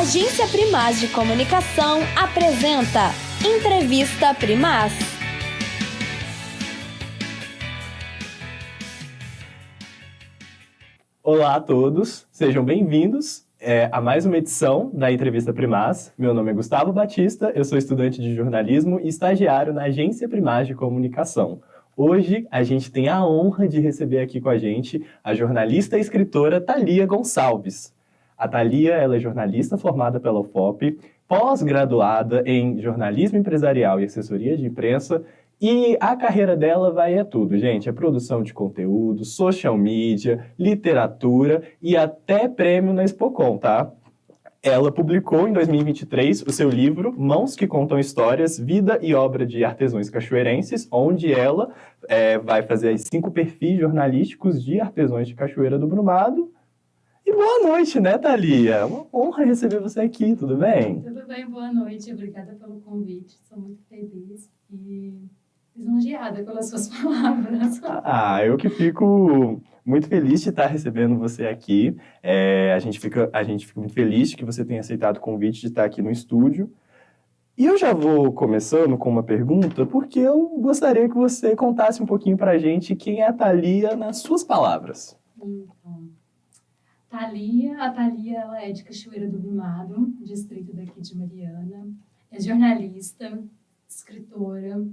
Agência Primaz de Comunicação apresenta Entrevista Primaz. Olá a todos, sejam bem-vindos a mais uma edição da Entrevista Primaz. Meu nome é Gustavo Batista, eu sou estudante de jornalismo e estagiário na Agência Primaz de Comunicação. Hoje a gente tem a honra de receber aqui com a gente a jornalista e escritora Thalia Gonçalves. A Thalia, ela é jornalista formada pela UFOP, pós-graduada em jornalismo empresarial e assessoria de imprensa, e a carreira dela vai a tudo, gente. É produção de conteúdo, social media, literatura e até prêmio na Expocom, tá? Ela publicou em 2023 o seu livro Mãos que Contam Histórias, Vida e Obra de Artesãos Cachoeirenses, onde ela vai fazer as 5 perfis jornalísticos de artesãos de Cachoeira do Brumado. E boa noite, né, Thalia? Uma honra receber você aqui, tudo bem? Tudo bem, boa noite. Obrigada pelo convite. Sou muito feliz e lisonjeada pelas suas palavras. Eu que fico muito feliz de estar recebendo você aqui. A gente fica muito feliz de que você tenha aceitado o convite de estar aqui no estúdio. E eu já vou começando com uma pergunta, porque eu gostaria que você contasse um pouquinho pra gente quem é a Thalia nas suas palavras. Então, a Thalia, ela é de Cachoeira do Brumado, distrito daqui de Mariana. É jornalista, escritora.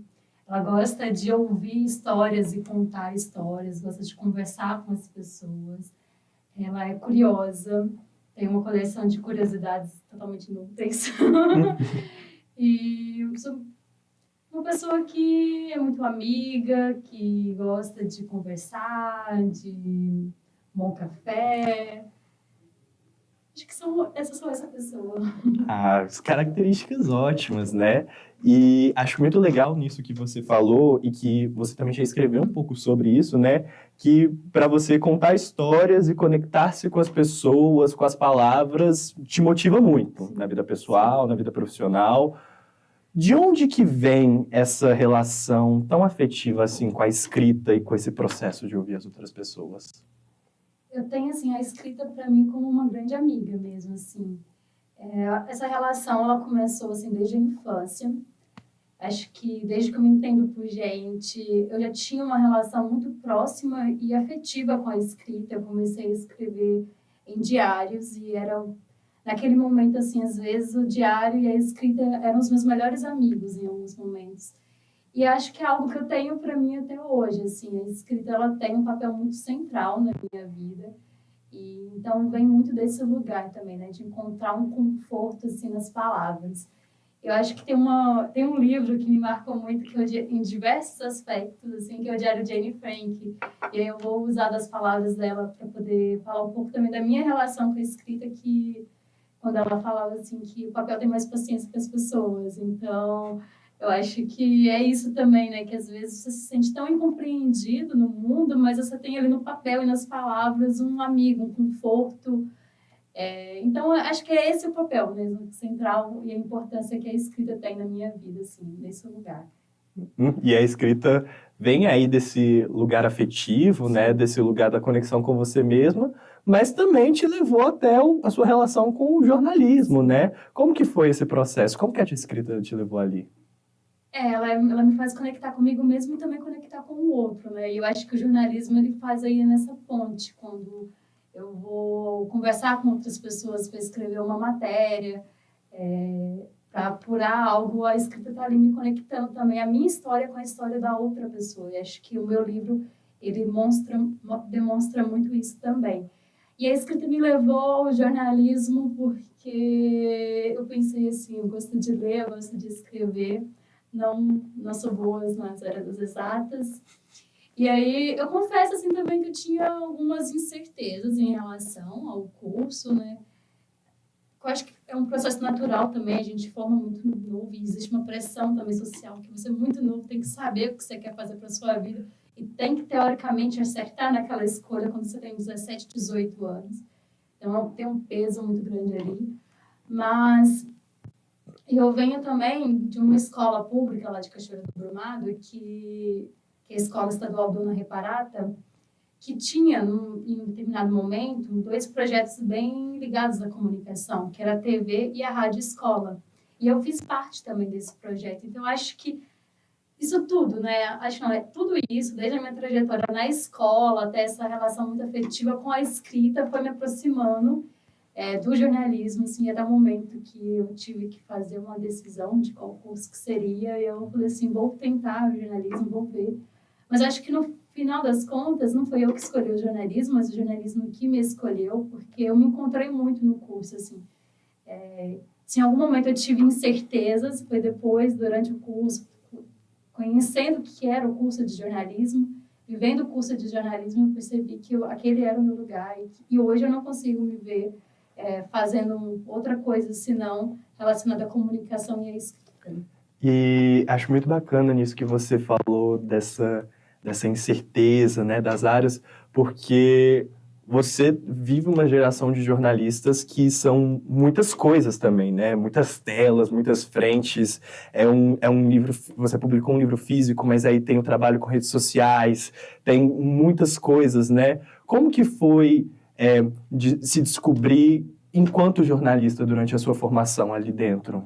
Ela gosta de ouvir histórias e contar histórias, gosta de conversar com as pessoas. Ela é curiosa, tem uma coleção de curiosidades totalmente inúteis. E eu sou uma pessoa que é muito amiga, que gosta de conversar, de bom café. Acho que essas são essa pessoa. As características ótimas, né? E acho muito legal nisso que você falou e que você também já escreveu um pouco sobre isso, né? Que para você contar histórias e conectar-se com as pessoas, com as palavras, te motiva muito na vida pessoal, na vida profissional. De onde que vem essa relação tão afetiva assim com a escrita e com esse processo de ouvir as outras pessoas? Eu tenho, assim, a escrita para mim como uma grande amiga mesmo, assim. Essa relação, ela começou, assim, desde a infância. Acho que desde que eu me entendo por gente, eu já tinha uma relação muito próxima e afetiva com a escrita. Eu comecei a escrever em diários e naquele momento, assim, às vezes o diário e a escrita eram os meus melhores amigos em alguns momentos. E acho que é algo que eu tenho para mim até hoje, assim, a escrita ela tem um papel muito central na minha vida. E então vem muito desse lugar também, né, de encontrar um conforto assim nas palavras. Eu acho que tem um livro que me marcou muito que em diversos aspectos, assim, que é o Diário de Anne Frank. E aí eu vou usar das palavras dela para poder falar um pouco também da minha relação com a escrita, que quando ela falava assim que o papel tem mais paciência que as pessoas. Então, eu acho que é isso também, né? Que às vezes você se sente tão incompreendido no mundo, mas você tem ali no papel e nas palavras um amigo, um conforto. Então, eu acho que é esse o papel mesmo, central, e a importância que a escrita tem na minha vida, assim, nesse lugar. E a escrita vem aí desse lugar afetivo, né? Desse lugar da conexão com você mesma, mas também te levou até a sua relação com o jornalismo, né? Como que foi esse processo? Como que a escrita te levou ali? Ela me faz conectar comigo mesmo e também conectar com o outro, né? E eu acho que o jornalismo, ele faz aí nessa ponte, quando eu vou conversar com outras pessoas para escrever uma matéria, para apurar algo, a escrita está ali me conectando também, a minha história com a história da outra pessoa. E acho que o meu livro, ele demonstra muito isso também. E a escrita me levou ao jornalismo porque eu pensei assim, eu gosto de ler, eu gosto de escrever, não sou boa nas áreas das exatas. E aí eu confesso assim também que eu tinha algumas incertezas em relação ao curso, né? Eu acho que é um processo natural também, a gente forma muito novo e existe uma pressão também social, que você é muito novo, tem que saber o que você quer fazer para a sua vida e tem que, teoricamente, acertar naquela escolha quando você tem 17, 18 anos. Então, tem um peso muito grande ali. Mas eu venho também de uma escola pública lá de Cachoeira do Brumado, que é a Escola Estadual Dona Reparata, que tinha, em um determinado momento, 2 projetos bem ligados à comunicação, que era a TV e a Rádio Escola. E eu fiz parte também desse projeto. Então, acho que isso tudo, né? Acho que não, é tudo isso, desde a minha trajetória na escola até essa relação muito afetiva com a escrita, foi me aproximando do jornalismo, assim, era o momento que eu tive que fazer uma decisão de qual curso que seria, e eu falei assim, vou tentar o jornalismo, vou ver. Mas acho que no final das contas, não foi eu que escolhi o jornalismo, mas o jornalismo que me escolheu, porque eu me encontrei muito no curso, assim. Se em algum momento eu tive incertezas, foi depois, durante o curso, conhecendo o que era o curso de jornalismo, vivendo o curso de jornalismo, eu percebi que aquele era o meu lugar, e hoje eu não consigo me ver fazendo outra coisa senão relacionada à comunicação e à escrita. E acho muito bacana nisso que você falou dessa incerteza, né, das áreas, porque você vive uma geração de jornalistas que são muitas coisas também, né? Muitas telas, muitas frentes. É um livro, você publicou um livro físico, mas aí tem o trabalho com redes sociais, tem muitas coisas, né? Como que foi de se descobrir enquanto jornalista durante a sua formação ali dentro?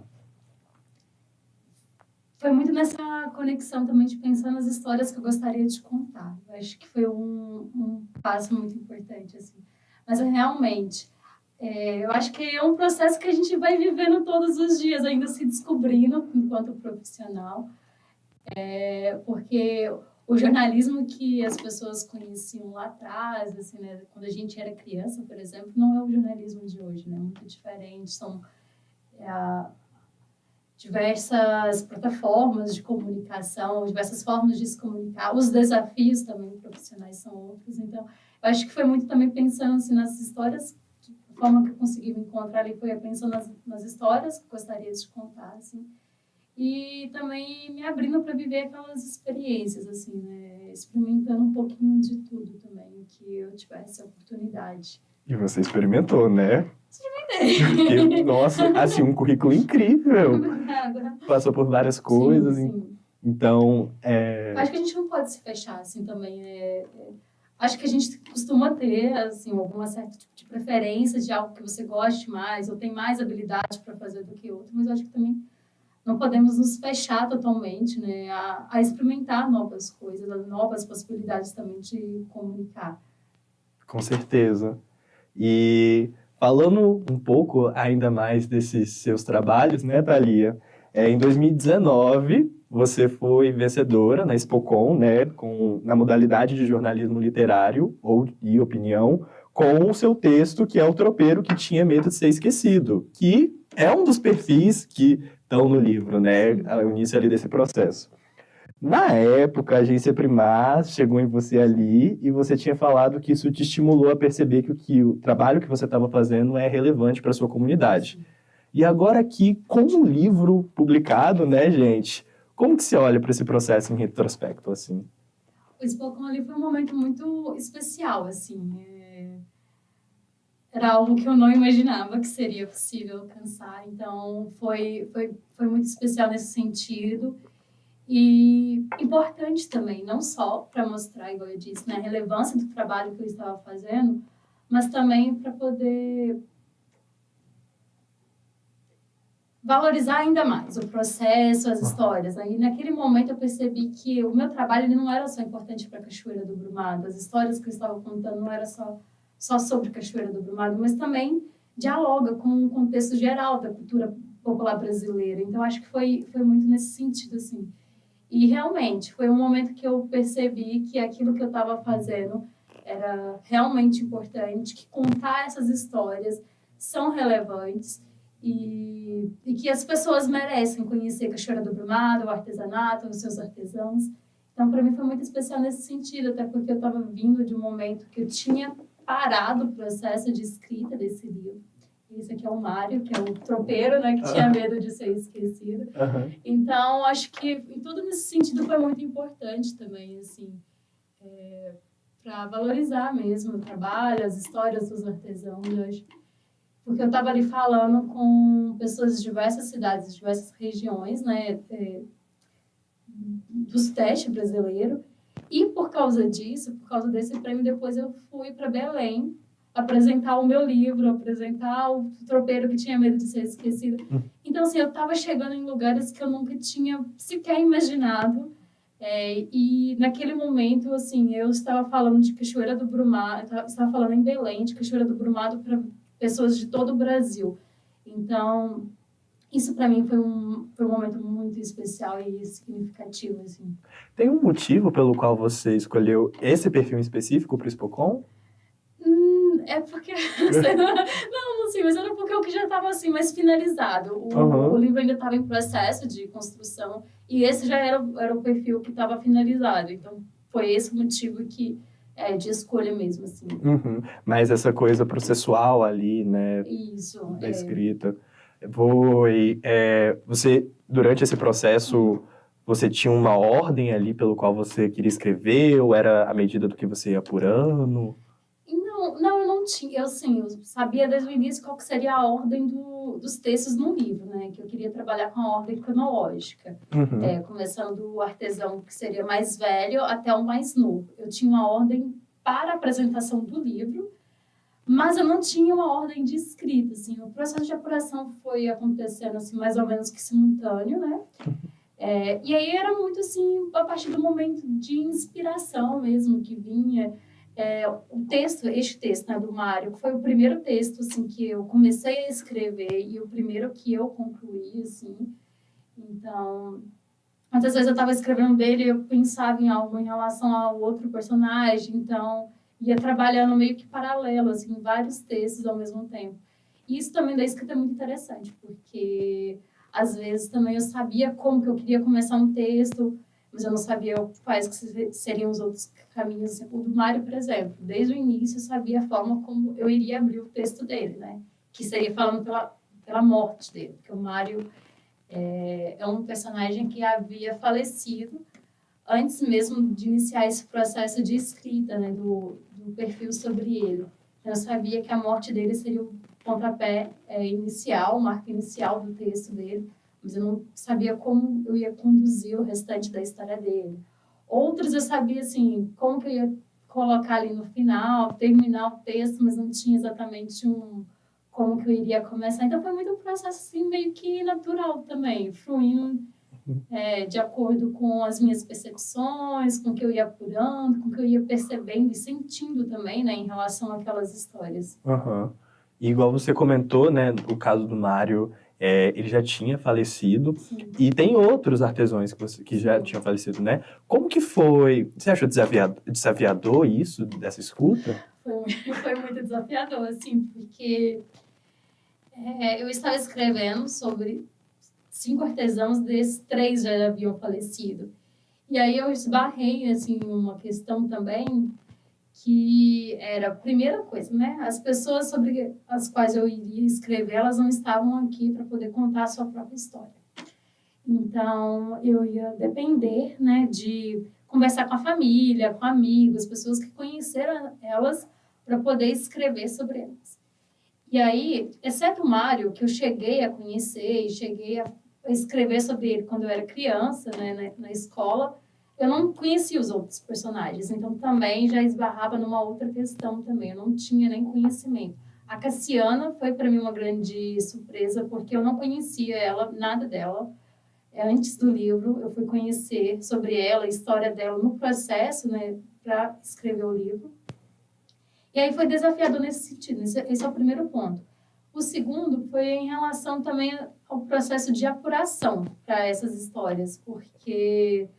Foi muito nessa conexão também de pensar nas histórias que eu gostaria de contar. Eu acho que foi um passo muito importante, assim. Mas realmente, eu acho que é um processo que a gente vai vivendo todos os dias, ainda se descobrindo enquanto profissional, porque o jornalismo que as pessoas conheciam lá atrás, assim, né, quando a gente era criança, por exemplo, não é o jornalismo de hoje, né? Muito diferente, são diversas plataformas de comunicação, diversas formas de se comunicar, os desafios também profissionais são outros, então eu acho que foi muito também pensando assim, nas histórias, a forma que eu consegui me encontrar ali foi pensando nas histórias que eu gostaria de contar, assim, e também me abrindo para viver aquelas experiências, assim, né, experimentando um pouquinho de tudo também, que eu tivesse a oportunidade. E você experimentou, né? Experimentei. Porque, nossa, assim, um currículo incrível. Passou por várias coisas. Sim, sim. Então, Acho que a gente não pode se fechar, assim, também. Acho que a gente costuma ter, assim, alguma certa tipo de preferência de algo que você goste mais, ou tem mais habilidade para fazer do que outro, mas eu acho que também não podemos nos fechar totalmente, né, a experimentar novas coisas, novas possibilidades também de comunicar. com certeza. E falando um pouco ainda mais desses seus trabalhos, né, Thalia? Em 2019, você foi vencedora na Expocom, né, na modalidade de jornalismo literário e opinião, com o seu texto, que é O Tropeiro que Tinha Medo de Ser Esquecido, que é um dos perfis que estão no livro, né, o início ali desse processo. Na época, a Agência Primaz chegou em você ali e você tinha falado que isso te estimulou a perceber que o trabalho que você estava fazendo é relevante para a sua comunidade. E agora aqui, com o livro publicado, né, gente, como que você olha para esse processo em retrospecto, assim? O Expocom ali foi um momento muito especial, assim. Era algo que eu não imaginava que seria possível alcançar, então foi muito especial nesse sentido. E importante também, não só para mostrar, igual eu disse, né, a relevância do trabalho que eu estava fazendo, mas também para poder valorizar ainda mais o processo, as histórias. Aí, naquele momento, eu percebi que o meu trabalho ele não era só importante para a Cachoeira do Brumado, as histórias que eu estava contando não era só sobre Cachoeira do Brumado, mas também dialoga com o contexto geral da cultura popular brasileira. Então, acho que foi muito nesse sentido, assim. E realmente, foi um momento que eu percebi que aquilo que eu estava fazendo era realmente importante, que contar essas histórias são relevantes e que as pessoas merecem conhecer Cachoeira do Brumado, o artesanato, os seus artesãos. Então, para mim, foi muito especial nesse sentido, até porque eu estava vindo de um momento que eu tinha parado o processo de escrita desse livro. Esse aqui é o Mário, que é o tropeiro, né, que tinha medo de ser esquecido. Uhum. Então, acho que em tudo nesse sentido foi muito importante também, assim, para valorizar mesmo o trabalho, as histórias dos artesãos, eu acho. Porque eu estava ali falando com pessoas de diversas cidades, de diversas regiões, né, do Sudeste brasileiro, E por causa disso, por causa desse prêmio, depois eu fui para Belém apresentar o meu livro, apresentar o tropeiro que tinha medo de ser esquecido. Então, assim, eu estava chegando em lugares que eu nunca tinha sequer imaginado. E naquele momento, assim, eu estava falando de Cachoeira do Brumado, eu estava falando em Belém, de Cachoeira do Brumado para pessoas de todo o Brasil. Então, isso para mim foi um momento muito especial e significativo, assim. Tem um motivo pelo qual você escolheu esse perfil em específico para o Spocon? É porque... não sei, mas era porque o que já estava assim, mais finalizado. O livro ainda estava em processo de construção e esse já era o perfil que estava finalizado. Então, foi esse o motivo de escolha mesmo, assim. Mas essa coisa processual ali, né? Isso. Da escrita. Você, durante esse processo, você tinha uma ordem ali pelo qual você queria escrever? Ou era à medida do que você ia apurando? Não, eu não tinha. Eu sabia desde o início qual que seria a ordem dos textos no livro, né? Que eu queria trabalhar com a ordem cronológica. Começando do artesão que seria mais velho até o mais novo. Eu tinha uma ordem para a apresentação do livro, mas eu não tinha uma ordem de escrita, assim. O processo de apuração foi acontecendo, assim, mais ou menos que simultâneo, né? E aí era muito, assim, a partir do momento de inspiração mesmo que vinha. Este texto, né, do Mário, foi o primeiro texto, assim, que eu comecei a escrever e o primeiro que eu concluí, assim. Então, muitas vezes eu estava escrevendo dele e eu pensava em algo em relação ao outro personagem, então ia trabalhando meio que paralelo, assim, vários textos ao mesmo tempo. E isso também da escrita é muito interessante, porque às vezes também eu sabia como que eu queria começar um texto, mas eu não sabia quais que seriam os outros caminhos. O do Mário, por exemplo, desde o início eu sabia a forma como eu iria abrir o texto dele, né? Que seria falando pela morte dele, porque o Mário é um personagem que havia falecido antes mesmo de iniciar esse processo de escrita, né, do perfil sobre ele. Eu sabia que a morte dele seria o pontapé inicial, o marco inicial do texto dele, mas eu não sabia como eu ia conduzir o restante da história dele. Outros eu sabia, assim, como que eu ia colocar ali no final, terminar o texto, mas não tinha exatamente como que eu iria começar. Então, foi muito um processo, assim, meio que natural também, fluindo de acordo com as minhas percepções, com o que eu ia apurando, com o que eu ia percebendo e sentindo também, né, em relação àquelas histórias. E igual você comentou, né, o caso do Mário, ele já tinha falecido. Sim. E tem outros artesãos que já tinham falecido, né? Como que foi? Você achou desafiador isso, dessa escuta? Foi muito desafiador, assim, porque eu estava escrevendo sobre 5 artesãos, desses 3 já haviam falecido. E aí eu esbarrei, assim, uma questão também que era a primeira coisa, né? As pessoas sobre as quais eu iria escrever, elas não estavam aqui para poder contar a sua própria história. Então, eu ia depender, né, de conversar com a família, com amigos, pessoas que conheceram elas para poder escrever sobre elas. E aí, exceto o Mário, que eu cheguei a conhecer e cheguei a escrever sobre ele quando eu era criança, né, na escola, eu não conhecia os outros personagens, então também já esbarrava numa outra questão também, eu não tinha nem conhecimento. A Cassiana foi para mim uma grande surpresa, porque eu não conhecia ela, nada dela. Antes do livro, eu fui conhecer sobre ela, a história dela no processo, né, para escrever o livro. E aí foi desafiador nesse sentido, esse é o primeiro ponto. O segundo foi em relação também ao processo de apuração para essas histórias, porque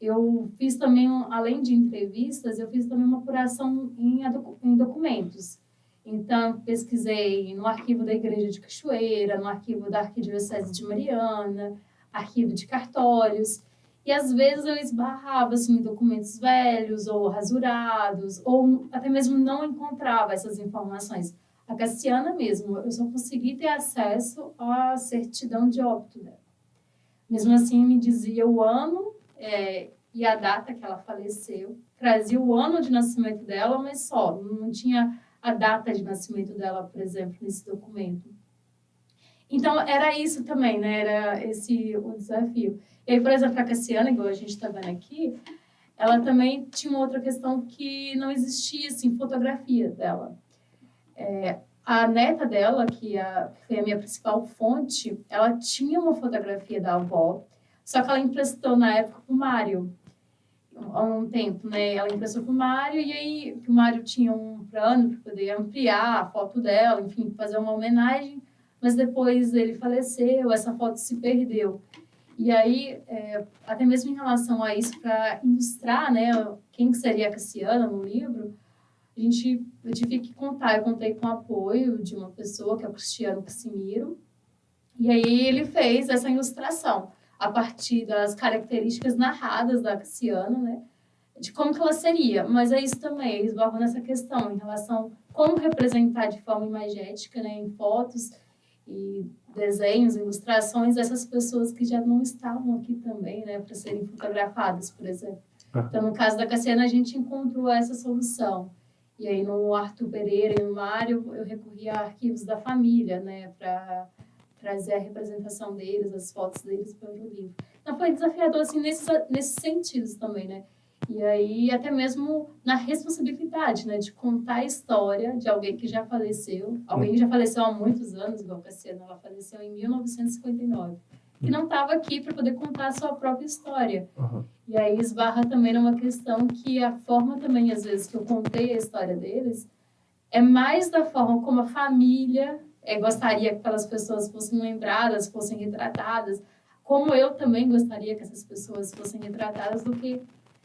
eu fiz também, além de entrevistas, eu fiz também uma apuração em documentos. Então, pesquisei no arquivo da Igreja de Cachoeira, no arquivo da Arquidiocese de Mariana, arquivo de cartórios. E, às vezes, eu esbarrava assim, em documentos velhos ou rasurados, ou até mesmo não encontrava essas informações. A Cassiana mesmo, eu só consegui ter acesso à certidão de óbito dela. Mesmo assim, me dizia o ano e a data que ela faleceu. Trazia o ano de nascimento dela, mas só. Não tinha a data de nascimento dela, por exemplo, nesse documento. Então, era isso também, né? Era esse o desafio. E aí, por exemplo, a Cassiana, igual a gente está vendo aqui, ela também tinha uma outra questão que não existia, assim, fotografia dela. A neta dela, que foi a minha principal fonte, ela tinha uma fotografia da avó, só que ela emprestou na época para o Mário, há um tempo, né? Ela emprestou para o Mário, e aí o Mário tinha um plano para poder ampliar a foto dela, enfim, fazer uma homenagem, mas depois ele faleceu, essa foto se perdeu. E aí, até mesmo em relação a isso, para ilustrar, né, quem que seria a Cassiana no livro, eu tive que contar. Eu contei com o apoio de uma pessoa, que é o Cristiano Cassimiro, e aí ele fez essa ilustração a partir das características narradas da Cassiana, né, de como que ela seria. Mas é isso também, eles esbarram nessa questão em relação a como representar de forma imagética, né, em fotos e desenhos, ilustrações, essas pessoas que já não estavam aqui também, né, para serem fotografadas, por exemplo. Então, no caso da Cassiana, a gente encontrou essa solução. E aí, no Arthur Pereira e no Mário, eu recorri a arquivos da família, né, para trazer a representação deles, as fotos deles para o livro. Então, foi desafiador, assim, nesses sentidos também, né? E aí, até mesmo na responsabilidade, né, de contar a história de alguém que já faleceu, alguém que já faleceu há muitos anos, igual a Cassiana, ela faleceu em 1959, que não estava aqui para poder contar a sua própria história. E aí esbarra também numa questão que a forma também, às vezes, que eu contei a história deles, é mais da forma como a família gostaria que aquelas pessoas fossem lembradas, fossem retratadas, como eu também gostaria que essas pessoas fossem retratadas, do que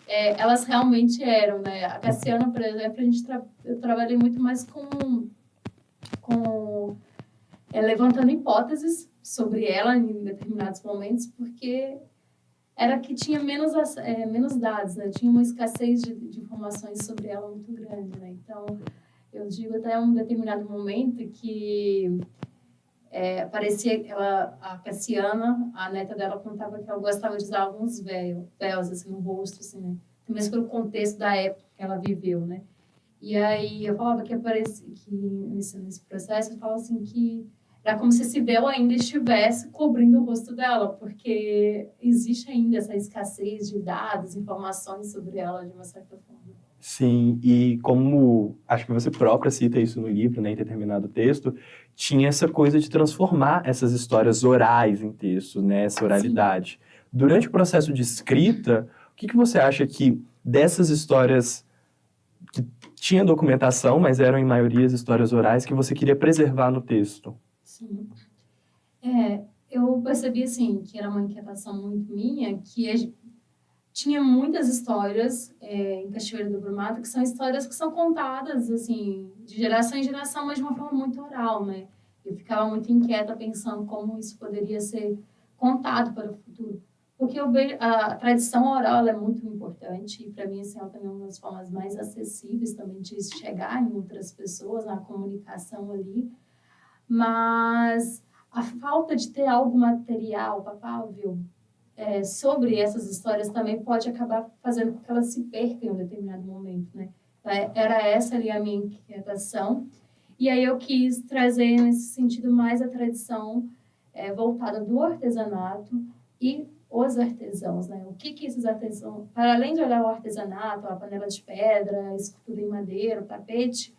elas realmente eram, né? A Cassiana, por exemplo, eu trabalhei muito mais com levantando hipóteses sobre ela em determinados momentos, porque era que tinha menos dados, né? Tinha uma escassez de informações sobre ela muito grande, né? Então, eu digo até um determinado momento que parecia que a Cassiana, a neta dela, contava que ela gostava de usar alguns véus assim, no rosto, assim, né? Mesmo pelo contexto da época que ela viveu, né? E aí eu falava que nesse processo, eu falava assim que era como se esse véu ainda estivesse cobrindo o rosto dela, porque existe ainda essa escassez de dados, informações sobre ela, de uma certa forma. Sim, e como acho que você própria cita isso no livro, né, em determinado texto, tinha essa coisa de transformar essas histórias orais em textos, né, essa oralidade. Sim. Durante o processo de escrita, o que você acha que dessas histórias que tinha documentação, mas eram em maioria as histórias orais, que você queria preservar no texto? Sim. Eu percebi, assim, que era uma inquietação muito minha, que tinha muitas histórias em Cachoeira do Brumado, que são histórias que são contadas, assim, de geração em geração, mas de uma forma muito oral, né? Eu ficava muito inquieta pensando como isso poderia ser contado para o futuro. Porque eu vejo, a tradição oral ela é muito importante, e para mim, assim, ela também é uma das formas mais acessíveis também de chegar em outras pessoas, na comunicação ali. Mas a falta de ter algo material, palpável, sobre essas histórias também pode acabar fazendo com que elas se percam em um determinado momento, né? Era essa ali a minha inquietação. E aí eu quis trazer, nesse sentido, mais a tradição voltada do artesanato e os artesãos, né? O que esses artesãos... Para além de olhar o artesanato, a panela de pedra, a escultura em madeira, o tapete,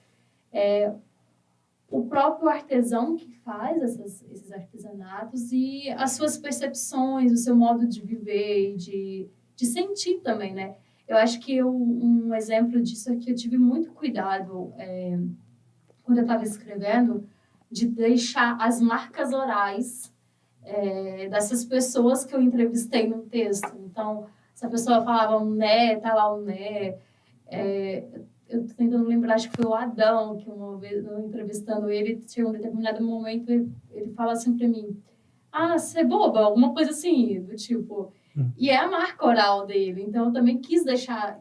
o próprio artesão que faz esses artesanatos e as suas percepções, o seu modo de viver e de sentir também, né? Eu acho que um exemplo disso é que eu tive muito cuidado quando eu estava escrevendo de deixar as marcas orais dessas pessoas que eu entrevistei no texto. Então, se a pessoa falava um né, tá lá um né. Eu tô tentando lembrar, acho que foi o Adão, que uma vez, eu entrevistando ele, tinha um determinado momento, ele fala assim para mim, você é boba, alguma coisa assim, do tipo. E é a marca oral dele, então eu também quis deixar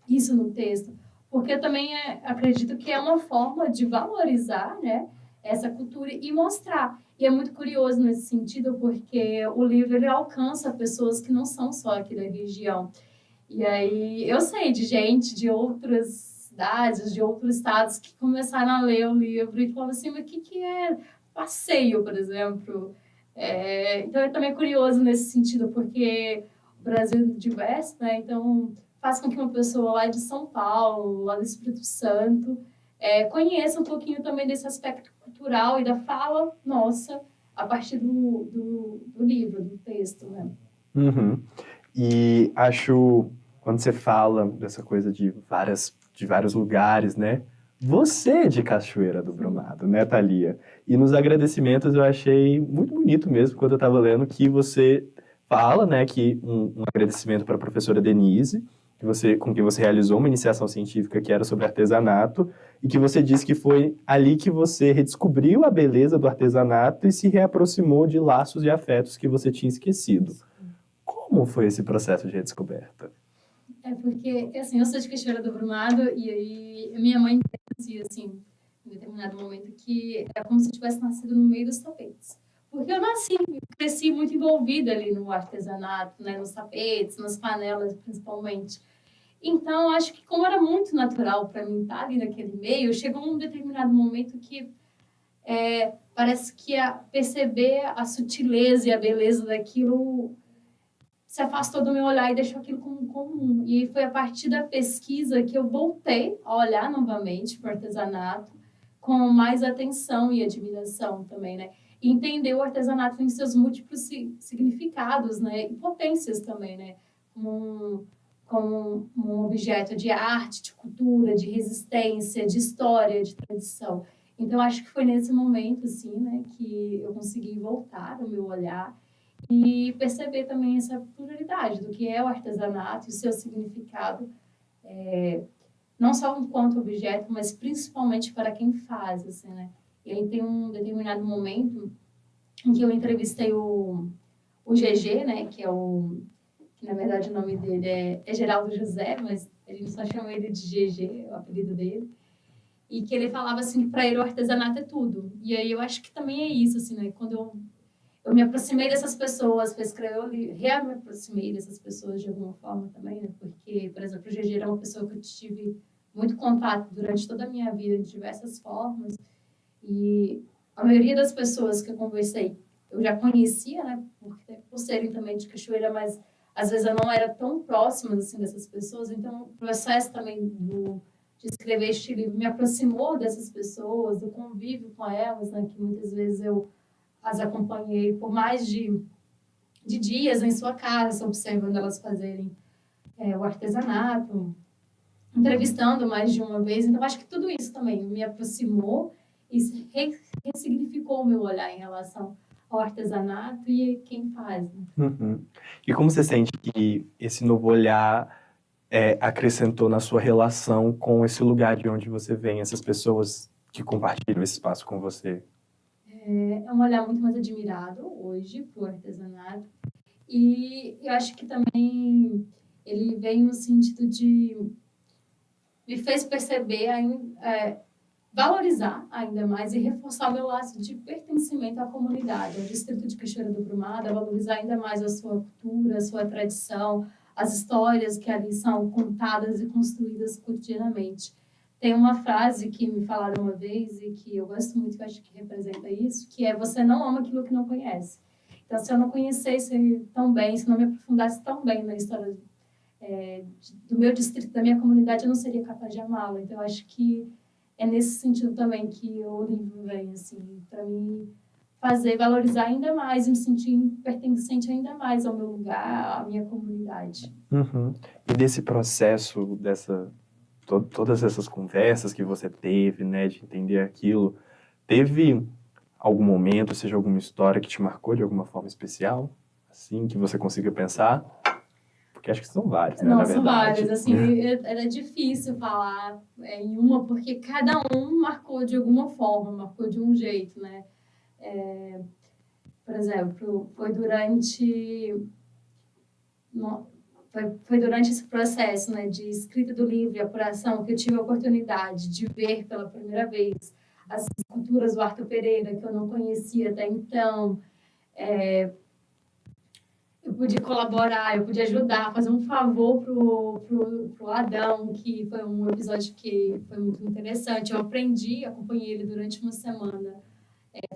isso no texto, porque eu também acredito que é uma forma de valorizar, né, essa cultura e mostrar. E é muito curioso nesse sentido, porque o livro ele alcança pessoas que não são só aqui da região. E aí eu sei de gente de outras cidades, de outros estados que começaram a ler o livro e falavam assim, mas o que é passeio, por exemplo? Então, é também curioso nesse sentido, porque o Brasil é diverso, né? Então, faz com que uma pessoa lá de São Paulo, lá do Espírito Santo, conheça um pouquinho também desse aspecto cultural e da fala nossa a partir do livro, do texto, né? Uhum. E acho, quando você fala dessa coisa de vários lugares, né? Você é de Cachoeira do Brumado, né, Thalia? E nos agradecimentos eu achei muito bonito mesmo, quando eu estava lendo, que você fala, né, que um agradecimento para a professora Denise, com quem você realizou uma iniciação científica que era sobre artesanato, e que você disse que foi ali que você redescobriu a beleza do artesanato e se reaproximou de laços e afetos que você tinha esquecido. Como foi esse processo de redescoberta? Porque, assim, eu sou de Cachoeira do Brumado e aí minha mãe dizia, assim, em determinado momento, que era como se eu tivesse nascido no meio dos tapetes. Porque eu cresci muito envolvida ali no artesanato, né, nos tapetes, nas panelas, principalmente. Então, acho que como era muito natural para mim estar ali naquele meio, chegou um determinado momento que parece que perceber a sutileza e a beleza daquilo se afastou do meu olhar e deixou aquilo como comum. E foi a partir da pesquisa que eu voltei a olhar novamente para o artesanato com mais atenção e admiração também, né? E entender o artesanato em seus múltiplos significados, né? E potências também, né? Como um objeto de arte, de cultura, de resistência, de história, de tradição. Então, acho que foi nesse momento, assim, né, que eu consegui voltar o meu olhar e perceber também essa pluralidade do que é o artesanato e o seu significado, não só enquanto objeto, mas principalmente para quem faz, assim, né? E aí tem um determinado momento em que eu entrevistei o GG, né, que na verdade o nome dele é Geraldo José, mas a gente só chama ele de GG, é o apelido dele. E que ele falava assim que para ele o artesanato é tudo. E aí eu acho que também é isso, assim, né? Quando eu me aproximei dessas pessoas para escrever o livro, me aproximei dessas pessoas de alguma forma também, né? Porque, por exemplo, o GG era uma pessoa que eu tive muito contato durante toda a minha vida de diversas formas. E a maioria das pessoas que eu conversei, eu já conhecia, né? Por serem também de Cachoeira, mas às vezes eu não era tão próxima assim dessas pessoas. Então, o processo também de escrever este livro me aproximou dessas pessoas, do convívio com elas, né? Que muitas vezes eu as acompanhei por mais de dias em sua casa, observando elas fazerem o artesanato, entrevistando mais de uma vez. Então, acho que tudo isso também me aproximou e ressignificou o meu olhar em relação ao artesanato e quem faz. Né? Uhum. E como você sente que esse novo olhar acrescentou na sua relação com esse lugar de onde você vem, essas pessoas que compartilham esse espaço com você? É um olhar muito mais admirado hoje para o artesanato. E eu acho que também ele vem no sentido de me fez perceber, valorizar ainda mais e reforçar o meu laço de pertencimento à comunidade, ao distrito de Cachoeira do Brumado, a valorizar ainda mais a sua cultura, a sua tradição, as histórias que ali são contadas e construídas cotidianamente. Tem uma frase que me falaram uma vez e que eu gosto muito, que eu acho que representa isso, que é: você não ama aquilo que não conhece. Então, se eu não conhecesse tão bem, se não me aprofundasse tão bem na história do meu distrito, da minha comunidade, eu não seria capaz de amá-la. Então, eu acho que é nesse sentido também que o livro vem, assim, para mim valorizar ainda mais e me sentir pertencente ainda mais ao meu lugar, à minha comunidade. Uhum. E desse processo, todas essas conversas que você teve, né, de entender aquilo, teve algum momento, seja alguma história que te marcou de alguma forma especial, assim, que você consiga pensar? Porque acho que são vários, né, Não, na são verdade. vários, assim, era difícil falar em uma, porque cada um marcou de alguma forma, marcou de um jeito, né? Por exemplo, foi durante esse processo, né, de escrita do livro e apuração que eu tive a oportunidade de ver pela primeira vez as esculturas do Arthur Pereira, que eu não conhecia até então. Eu pude colaborar, eu pude ajudar, fazer um favor pro Adão, que foi um episódio que foi muito interessante. Eu acompanhei ele durante uma semana,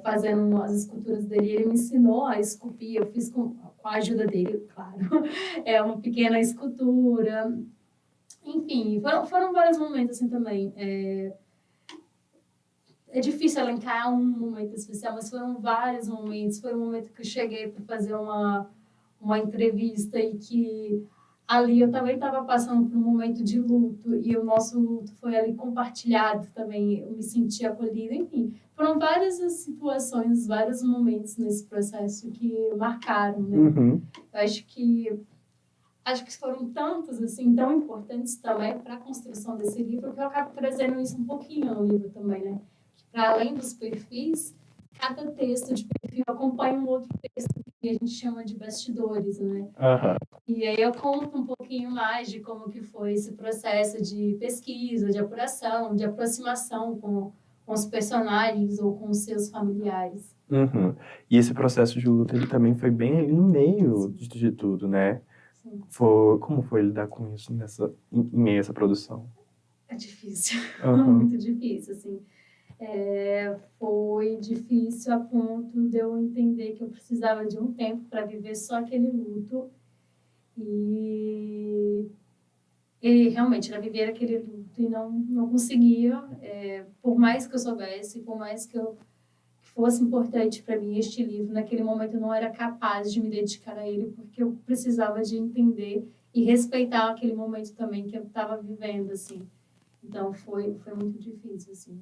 fazendo as esculturas dele. Ele me ensinou a esculpir, eu fiz com a ajuda dele, claro. É uma pequena escultura. Enfim, foram vários momentos assim também. É difícil elencar um momento especial, mas foram vários momentos. Foi um momento que eu cheguei para fazer uma entrevista e que ali eu também estava passando por um momento de luto e o nosso luto foi ali compartilhado também. Eu me senti acolhida, enfim. Foram várias as situações, vários momentos nesse processo que marcaram, né? Uhum. Eu acho que foram tantos, assim, tão importantes também para a construção desse livro, que eu acabo trazendo isso um pouquinho no livro também, né? Que para além dos perfis, cada texto de perfil acompanha um outro texto que a gente chama de bastidores, né? Aham. E aí eu conto um pouquinho mais de como que foi esse processo de pesquisa, de apuração, de aproximação com os personagens ou com os seus familiares. Uhum. E esse processo de luta, ele também foi bem ali no meio de tudo, né? Sim. Como foi lidar com isso em meio a essa produção? É difícil, Uhum. muito difícil, assim. Foi difícil a ponto de eu entender que eu precisava de um tempo para viver só aquele luto e realmente era viver aquele luto e não conseguia, por mais que eu soubesse, por mais que fosse importante para mim este livro, naquele momento eu não era capaz de me dedicar a ele porque eu precisava de entender e respeitar aquele momento também que eu estava vivendo, assim. Então foi muito difícil, assim.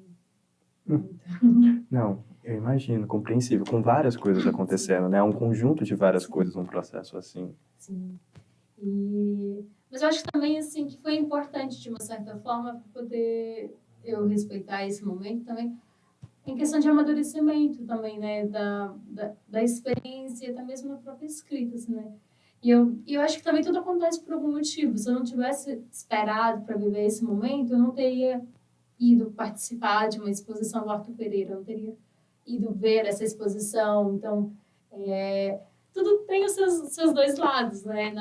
Não, eu imagino, compreensível, com várias coisas acontecendo, né? Um conjunto de várias coisas num processo assim. Sim. Mas eu acho também assim que foi importante de uma certa forma para poder eu respeitar esse momento também em questão de amadurecimento também, né, da experiência, até mesmo da própria escrita, assim, né. E eu acho que também tudo acontece por algum motivo. Se eu não tivesse esperado para viver esse momento, eu não teria ido participar de uma exposição do Arthur Pereira, eu não teria ido ver essa exposição. Então, tudo tem os seus dois lados, né?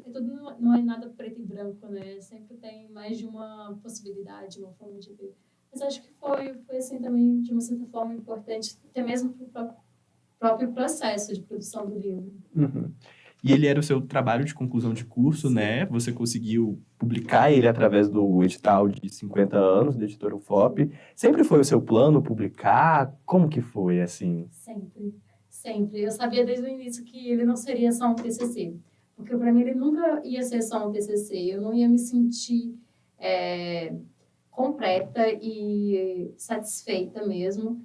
Tudo não é nada preto e branco, né? Sempre tem mais de uma possibilidade, uma forma de ver. Mas acho que foi assim também, de uma certa forma, importante, até mesmo para o próprio processo de produção do livro. Uhum. E ele era o seu trabalho de conclusão de curso, né? Você conseguiu publicar ele através do edital de 50 anos da editora UFOP. Sempre foi o seu plano publicar? Como que foi, assim? Sempre, sempre. Eu sabia desde o início que ele não seria só um TCC, porque para mim ele nunca ia ser só um TCC. Eu não ia me sentir completa e satisfeita mesmo,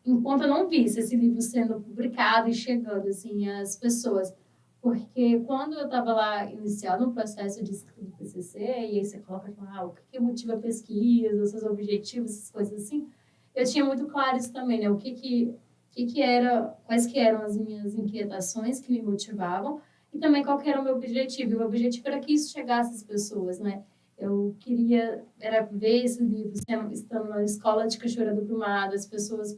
enquanto eu não visse esse livro sendo publicado e chegando assim às pessoas. Porque quando eu estava lá iniciando o processo de escrita do TCC, e aí você coloca lá o que motiva a pesquisa, os seus objetivos, essas coisas assim, eu tinha muito claro isso também, né? Quais que eram as minhas inquietações que me motivavam e também qual que era o meu objetivo. E o meu objetivo era que isso chegasse às pessoas, né? Eu queria ver esse livro estando na escola de Cachoeira do Brumado, as pessoas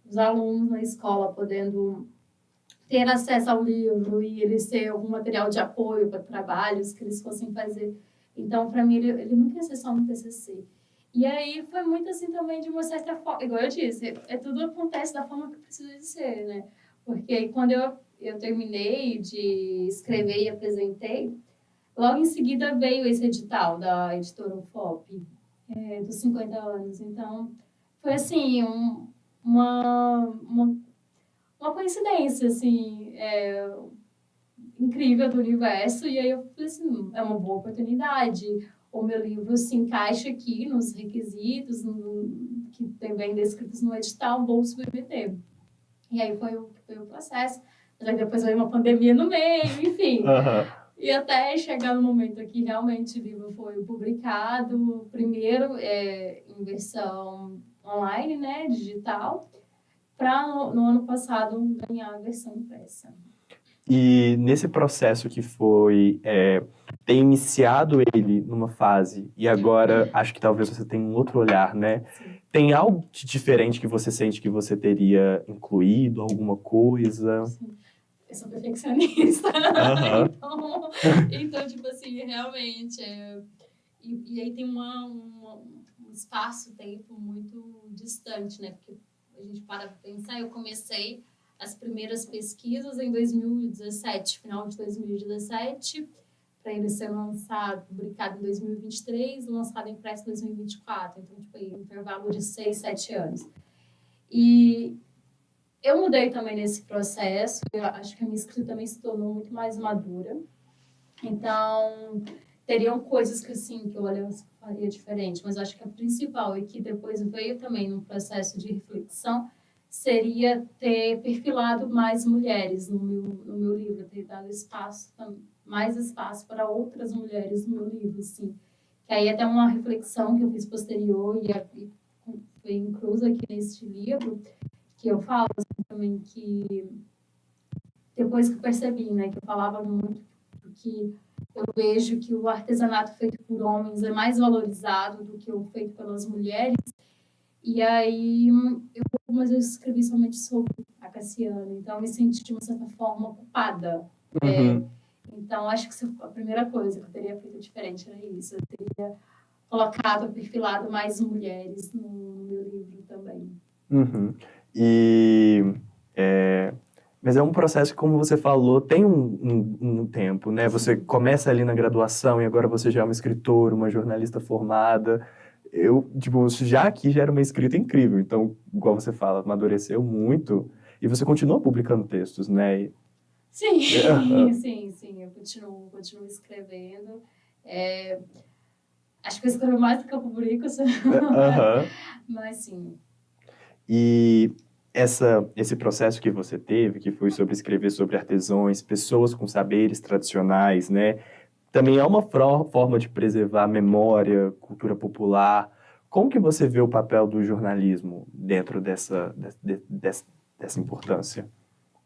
os alunos na escola podendo ter acesso ao livro e ele ser algum material de apoio para trabalhos que eles fossem fazer. Então, para mim, ele nunca ia ser só um TCC. E aí foi muito assim também, de uma certa forma, igual eu disse, tudo acontece da forma que precisa de ser, né? Porque quando eu terminei de escrever e apresentei, logo em seguida veio esse edital da editora UFOP, dos 50 anos. Então, foi assim, uma coincidência, assim, incrível do universo. E aí eu falei assim, é uma boa oportunidade. O meu livro se encaixa aqui nos requisitos que vem descritos no edital, vou submeter. E aí foi o processo. Mas aí depois veio uma pandemia no meio, enfim. Uhum. E até chegar no momento que realmente o livro foi publicado, primeiro em versão online, né, digital, para no ano passado ganhar a versão impressa. E nesse processo que foi ter iniciado ele numa fase e agora acho que talvez você tenha um outro olhar, né? Sim. Tem algo de diferente que você sente que você teria incluído, alguma coisa? Sim. Eu sou perfeccionista. Uhum. Então, tipo assim, realmente. E aí tem um espaço-tempo muito distante, né? Porque a gente para pensar, eu comecei as primeiras pesquisas em 2017, final de 2017, para ele ser lançado, publicado em 2023, lançado em impresso em 2024. Então, tipo, aí, um intervalo de 6, 7 anos. E eu mudei também nesse processo. Eu acho que a minha escrita também se tornou muito mais madura. Então, teriam coisas que, assim, que eu faria diferente. Mas eu acho que a principal, e que depois veio também num processo de reflexão, seria ter perfilado mais mulheres no meu livro, ter dado espaço, mais espaço para outras mulheres no meu livro, assim. Que aí até uma reflexão que eu fiz posterior e foi inclusa aqui neste livro, que eu falo assim, também que depois que eu percebi, né, que eu falava muito que eu vejo que o artesanato feito por homens é mais valorizado do que o feito pelas mulheres. E aí, mas eu escrevi somente sobre a Cassiana, então eu me senti, de uma certa forma, culpada. Uhum. Então, acho que a primeira coisa que eu teria feito diferente era isso. Eu teria colocado, perfilado mais mulheres no meu livro também. Uhum. E, mas é um processo que, como você falou, tem um tempo, né? Você começa ali na graduação e agora você já é uma escritora, uma jornalista formada. Eu, tipo, já aqui já era uma escrita incrível. Então, igual você fala, amadureceu muito e você continua publicando textos, né? Sim, Aham. sim, eu continuo escrevendo. Acho que eu escrevo mais do que eu publico, Aham. mas sim. E esse processo que você teve, que foi sobre escrever sobre artesãos, pessoas com saberes tradicionais, né? Também é uma forma de preservar a memória, cultura popular. Como que você vê o papel do jornalismo dentro dessa importância?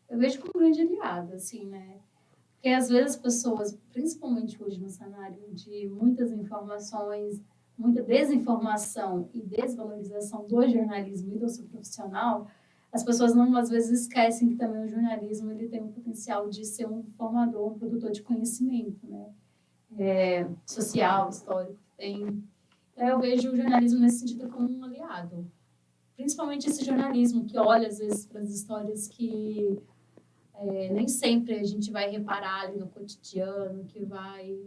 Eu vejo como um grande aliado, assim, né? Porque às vezes as pessoas, principalmente hoje no cenário de muitas informações, muita desinformação e desvalorização do jornalismo e do seu profissional, as pessoas não às vezes esquecem que também o jornalismo ele tem o potencial de ser um formador, um produtor de conhecimento, né? Social, histórico, tem. Então, eu vejo o jornalismo nesse sentido como um aliado. Principalmente esse jornalismo que olha às vezes para as histórias que nem sempre a gente vai reparar ali no cotidiano, que vai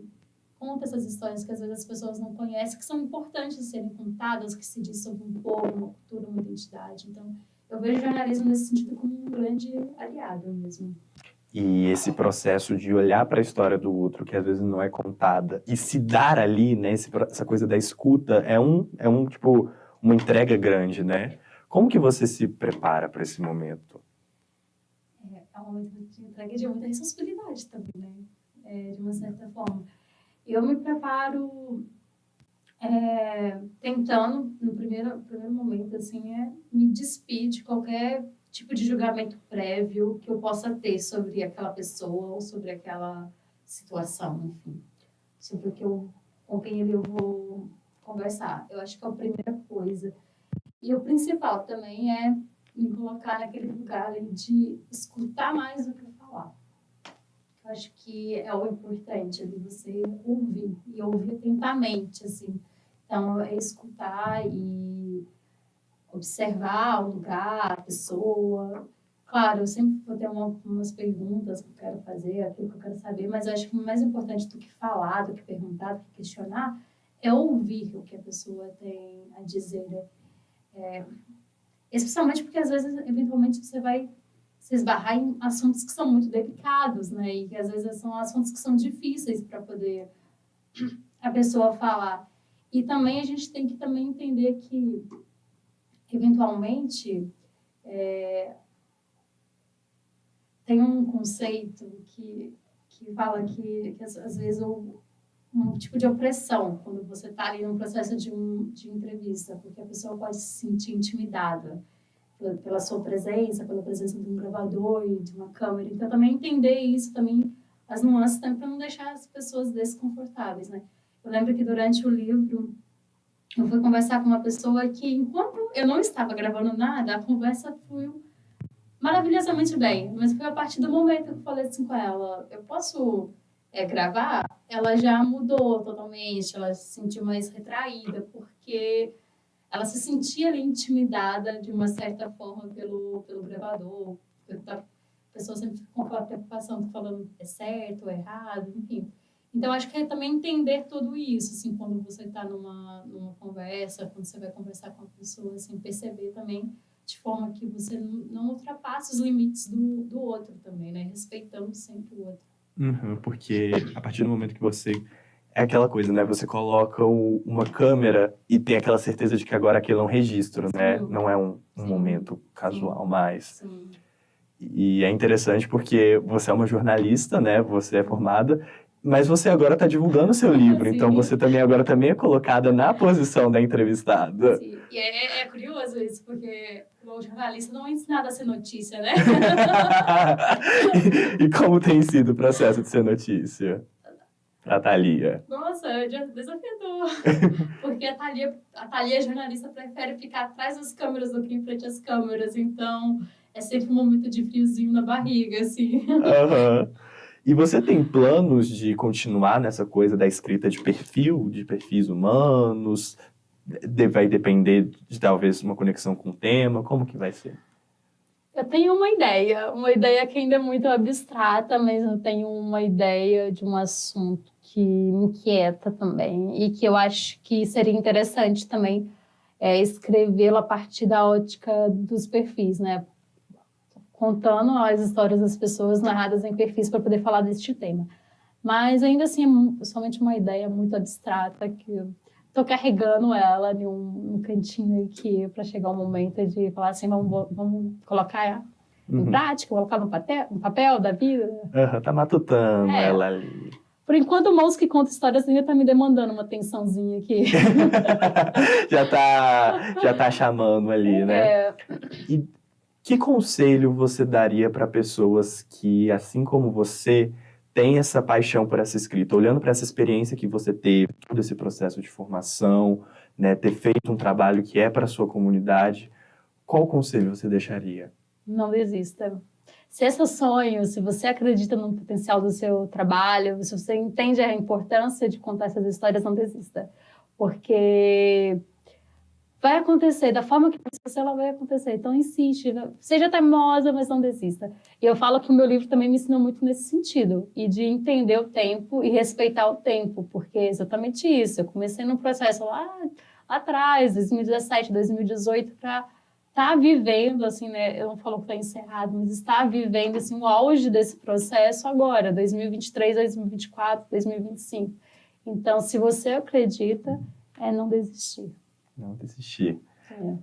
conta essas histórias que às vezes as pessoas não conhecem, que são importantes de serem contadas, que se diz sobre um povo, uma cultura, uma identidade. Então, eu vejo o jornalismo nesse sentido como um grande aliado mesmo. E esse processo de olhar para a história do outro, que às vezes não é contada, e se dar ali, né? Essa coisa da escuta tipo, uma entrega grande, né? Como que você se prepara para esse momento? É um momento de entrega de muita responsabilidade também, né? De uma certa forma. Eu me preparo tentando, no primeiro momento, assim, me despir de qualquer tipo de julgamento prévio que eu possa ter sobre aquela pessoa ou sobre aquela situação, enfim. Sobre com quem eu vou conversar. Eu acho que é a primeira coisa. E o principal também é me colocar naquele lugar ali de escutar mais do que falar. Eu acho que é o importante ali, você ouvir, e ouvir atentamente, assim. Então, é escutar e observar o lugar, a pessoa. Claro, eu sempre vou ter umas perguntas que eu quero fazer, aquilo que eu quero saber, mas eu acho que o mais importante do que falar, do que perguntar, do que questionar, é ouvir o que a pessoa tem a dizer. Especialmente porque, às vezes, eventualmente, você vai se esbarrar em assuntos que são muito delicados, né? E que, às vezes, são assuntos que são difíceis para poder a pessoa falar. E também a gente tem que também entender que, eventualmente, tem um conceito que fala que às vezes, um tipo de opressão, quando você está ali num processo de entrevista, porque a pessoa pode se sentir intimidada pela sua presença, pela presença de um gravador e de uma câmera. Então, também entender isso, também as nuances, também para não deixar as pessoas desconfortáveis, né? Eu lembro que durante o livro, eu fui conversar com uma pessoa que, enquanto eu não estava gravando nada, a conversa fluiu maravilhosamente bem. Mas foi a partir do momento que eu falei assim com ela, eu posso gravar? Ela já mudou totalmente, ela se sentiu mais retraída, porque ela se sentia ali intimidada de uma certa forma pelo gravador. A pessoa sempre ficou com aquela preocupação de falando é certo ou errado, enfim. Então, acho que é também entender tudo isso, assim, quando você está numa conversa, quando você vai conversar com a pessoa, assim, perceber também de forma que você não ultrapasse os limites do outro também, né? Respeitando sempre o outro. Uhum, porque a partir do momento que você... É aquela coisa, né? Você coloca uma câmera e tem aquela certeza de que agora aquilo é um registro, né? Sim. Não é um Sim. momento casual Sim. mais. Sim. E é interessante porque você é uma jornalista, né? Você é formada, mas você agora está divulgando o seu livro, Sim. então você também agora também é colocada na posição da entrevistada. Sim. E é curioso isso, porque o jornalista não é ensinado a ser notícia, né? E como tem sido o processo de ser notícia pra Thalia? Nossa, é desafiador. Porque a Thalia, jornalista, prefere ficar atrás das câmeras do que em frente às câmeras. Então, é sempre um momento de friozinho na barriga, assim. Uhum. E você tem planos de continuar nessa coisa da escrita de perfil, de perfis humanos? Vai depender de talvez uma conexão com o tema? Como que vai ser? Eu tenho uma ideia que ainda é muito abstrata, mas eu tenho uma ideia de um assunto que me inquieta também e que eu acho que seria interessante também escrevê-lo a partir da ótica dos perfis, né? Contando as histórias das pessoas narradas em perfis para poder falar deste tema. Mas ainda assim é somente uma ideia muito abstrata que eu estou carregando ela em um cantinho aqui para chegar o momento de falar assim, vamos colocar em prática, colocar no papel da vida. Tá matutando ela ali. Por enquanto, o moço que conta histórias ainda está me demandando uma atençãozinha aqui. já tá chamando ali, né? E que conselho você daria para pessoas que, assim como você, têm essa paixão por essa escrita, olhando para essa experiência que você teve, todo esse processo de formação, né, ter feito um trabalho que é para a sua comunidade, qual conselho você deixaria? Não desista. Se esse é o sonho, se você acredita no potencial do seu trabalho, se você entende a importância de contar essas histórias, não desista. Porque vai acontecer, da forma que você ela vai acontecer. Então, insiste, seja teimosa, mas não desista. E eu falo que o meu livro também me ensinou muito nesse sentido, e de entender o tempo e respeitar o tempo, porque é exatamente isso. Eu comecei num processo lá atrás, 2017, 2018, para estar vivendo, assim, né? Eu não falo que está encerrado, mas estar vivendo, assim, o auge desse processo agora, 2023, 2024, 2025. Então, se você acredita, não desistir. Não desistir.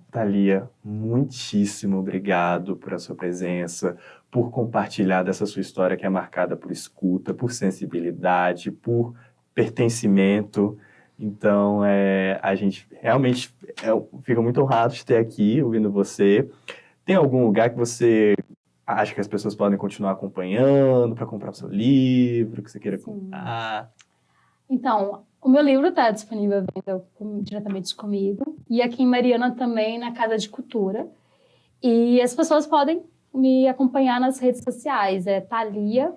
Thalia, muitíssimo obrigado por a sua presença, por compartilhar dessa sua história que é marcada por escuta, por sensibilidade, por pertencimento. Então, a gente realmente fica muito honrado de ter aqui, ouvindo você. Tem algum lugar que você acha que as pessoas podem continuar acompanhando para comprar o seu livro, que você queira contar? Então, o meu livro está disponível diretamente comigo. E aqui em Mariana também, na Casa de Cultura. E as pessoas podem me acompanhar nas redes sociais. É Thalia,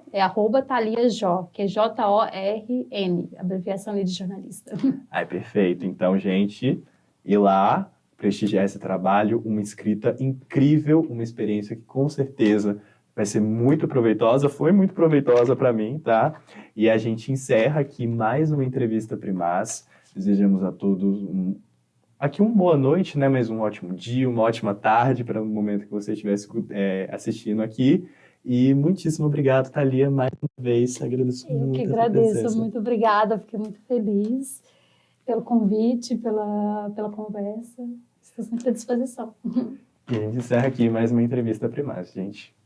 @ThaliaJó, que é JORN, abreviação de jornalista. Perfeito. Então, gente, ir lá, prestigiar esse trabalho, uma escrita incrível, uma experiência que com certeza vai ser muito proveitosa, foi muito proveitosa para mim, tá? E a gente encerra aqui mais uma entrevista Primaz. Desejamos a todos uma boa noite, né? Mas um ótimo dia, uma ótima tarde para o momento que você estivesse assistindo aqui. E muitíssimo obrigado, Thalia, mais uma vez. Agradeço muito. Eu que agradeço, muito obrigada, fiquei muito feliz pelo convite, pela conversa. Estou sempre à disposição. E a gente encerra aqui mais uma entrevista Primaz, gente.